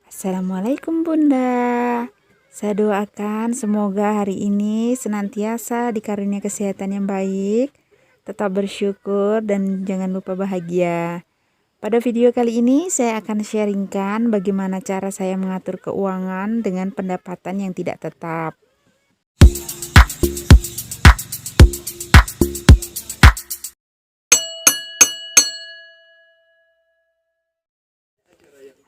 Assalamualaikum Bunda. Saya doakan semoga hari ini senantiasa dikarunia kesehatan yang baik, tetap bersyukur dan jangan lupa bahagia. Pada video kali ini saya akan sharingkan bagaimana cara saya mengatur keuangan dengan pendapatan yang tidak tetap.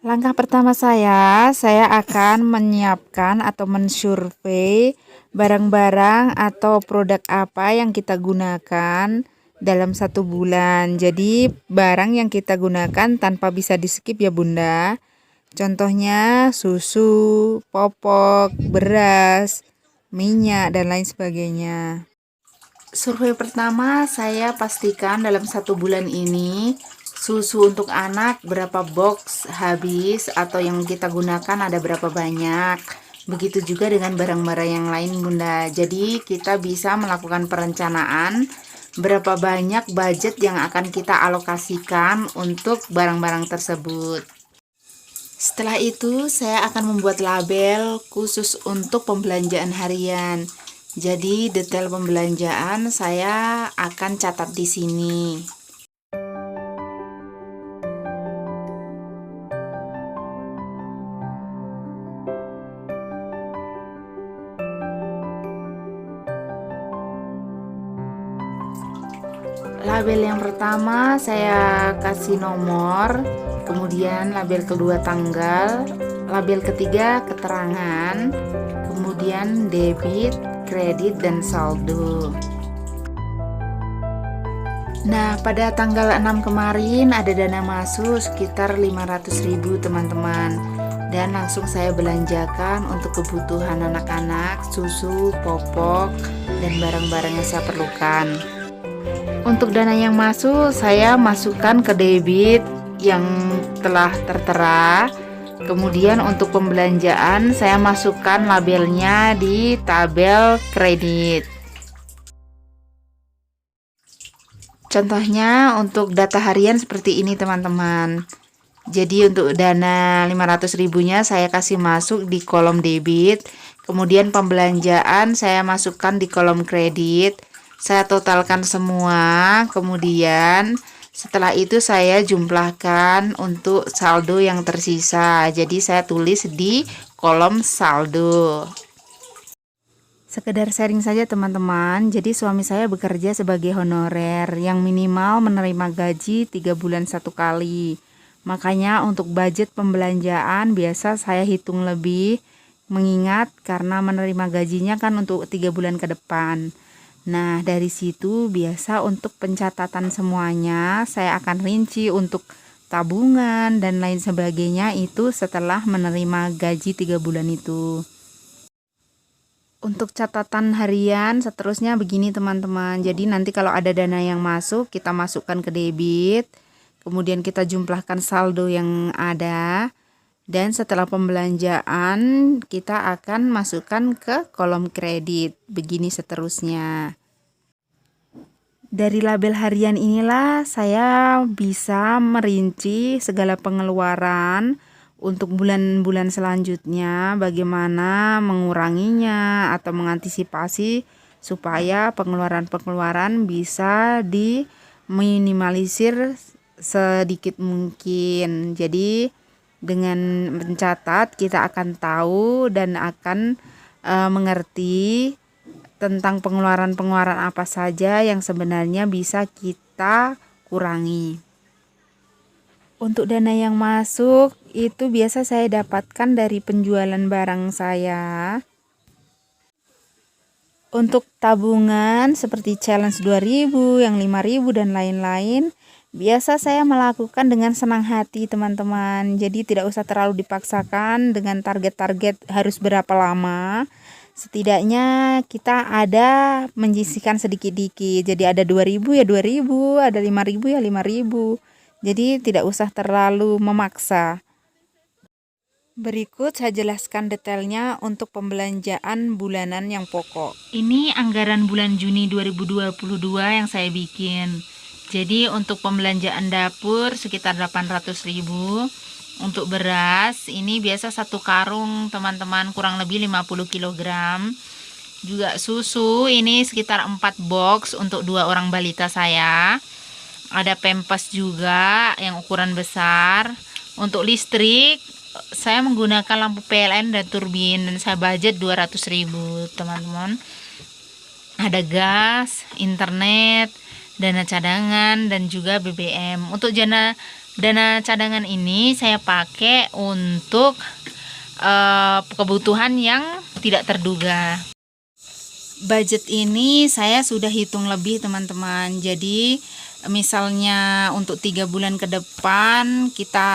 Langkah pertama saya akan menyiapkan atau mensurvei barang-barang atau produk apa yang kita gunakan dalam 1 bulan. Jadi barang yang kita gunakan tanpa bisa di skip ya Bunda. Contohnya susu, popok, beras, minyak dan lain sebagainya. Survei pertama saya pastikan dalam 1 bulan ini susu untuk anak berapa box habis atau yang kita gunakan ada berapa banyak. Begitu juga dengan barang-barang yang lain Bunda. Jadi kita bisa melakukan perencanaan berapa banyak budget yang akan kita alokasikan untuk barang-barang tersebut. Setelah itu saya akan membuat label khusus untuk pembelanjaan harian. Jadi detail pembelanjaan saya akan catat di sini. Label yang pertama saya kasih nomor, kemudian label kedua tanggal, label ketiga keterangan, kemudian debit, kredit, dan saldo. Nah, pada tanggal 6 kemarin ada dana masuk sekitar 500.000 teman-teman. Dan langsung saya belanjakan untuk kebutuhan anak-anak, susu, popok, dan barang-barang yang saya perlukan. Untuk dana yang masuk, saya masukkan ke debit yang telah tertera. Kemudian untuk pembelanjaan, saya masukkan labelnya di tabel kredit. Contohnya untuk data harian seperti ini teman-teman. Jadi untuk dana 500.000-nya saya kasih masuk di kolom debit. Kemudian pembelanjaan saya masukkan di kolom kredit. Saya totalkan semua, kemudian setelah itu saya jumlahkan untuk saldo yang tersisa. Jadi saya tulis di kolom saldo. Sekedar sharing saja teman-teman. Jadi suami saya bekerja sebagai honorer yang minimal menerima gaji 3 bulan 1 kali. Makanya untuk budget pembelanjaan biasa saya hitung lebih, mengingat karena menerima gajinya kan untuk 3 bulan ke depan. Nah, dari situ biasa untuk pencatatan semuanya saya akan rinci untuk tabungan dan lain sebagainya itu setelah menerima gaji 3 bulan itu. Untuk catatan harian seterusnya begini teman-teman. Jadi nanti kalau ada dana yang masuk, kita masukkan ke debit, kemudian kita jumlahkan saldo yang ada. Dan setelah pembelanjaan kita akan masukkan ke kolom kredit. Begini seterusnya. Dari label harian inilah saya bisa merinci segala pengeluaran untuk bulan-bulan selanjutnya, bagaimana menguranginya atau mengantisipasi supaya pengeluaran-pengeluaran bisa diminimalisir sedikit mungkin. Jadi dengan mencatat kita akan tahu dan akan mengerti tentang pengeluaran-pengeluaran apa saja yang sebenarnya bisa kita kurangi. Untuk dana yang masuk itu biasa saya dapatkan dari penjualan barang saya. Untuk tabungan seperti challenge 2000, yang 5000 dan lain-lain, biasa saya melakukan dengan senang hati teman-teman. Jadi tidak usah terlalu dipaksakan dengan target-target harus berapa lama. Setidaknya kita ada menyisihkan sedikit-dikit. Jadi ada 2000 ya 2000, ada 5000 ya 5000. Jadi tidak usah terlalu memaksa. Berikut saya jelaskan detailnya untuk pembelanjaan bulanan yang pokok. Ini anggaran bulan Juni 2022 yang saya bikin. Jadi untuk pembelanjaan dapur sekitar 800.000, Untuk beras ini biasa satu karung teman-teman, kurang lebih 50 kg. Juga susu ini sekitar 4 box untuk 2 orang balita saya. Ada pempas juga yang ukuran besar. Untuk listrik saya menggunakan lampu PLN dan turbin, dan saya budget 200.000 teman-teman. Ada gas, internet, dana cadangan, dan juga BBM. Untuk dana cadangan ini saya pakai untuk kebutuhan yang tidak terduga. Budget ini saya sudah hitung lebih teman-teman. Jadi misalnya untuk 3 bulan ke depan kita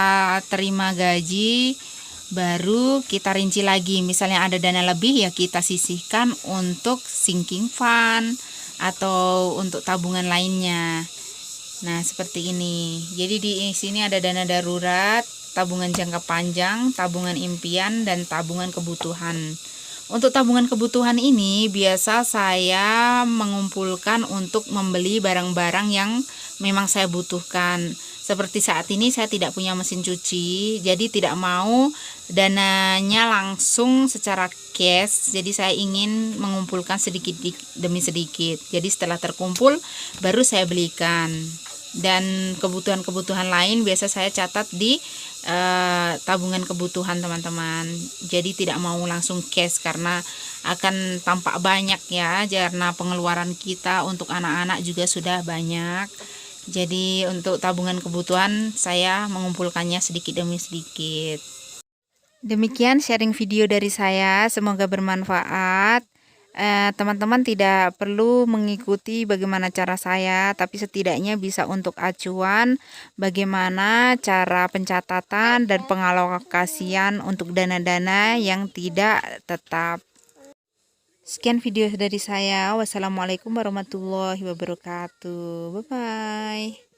terima gaji, baru kita rinci lagi. Misalnya ada dana lebih ya kita sisihkan untuk sinking fund atau untuk tabungan lainnya. Nah, seperti ini. Jadi di sini ada dana darurat, tabungan jangka panjang, tabungan impian, dan tabungan kebutuhan. Untuk tabungan kebutuhan ini biasa saya mengumpulkan untuk membeli barang-barang yang memang saya butuhkan. Seperti saat ini saya tidak punya mesin cuci, jadi tidak mau dananya langsung secara cash. Jadi saya ingin mengumpulkan sedikit demi sedikit. Jadi setelah terkumpul baru saya belikan. Dan kebutuhan-kebutuhan lain biasa saya catat di tabungan kebutuhan teman-teman. Jadi tidak mau langsung cash karena akan tampak banyak ya, karena pengeluaran kita untuk anak-anak juga sudah banyak. Jadi untuk tabungan kebutuhan saya mengumpulkannya sedikit demi sedikit. Demikian sharing video dari saya, semoga bermanfaat. Teman-teman tidak perlu mengikuti bagaimana cara saya, tapi setidaknya bisa untuk acuan bagaimana cara pencatatan dan pengalokasian untuk dana-dana yang tidak tetap. Sekian video dari saya. Wassalamualaikum warahmatullahi wabarakatuh. Bye bye.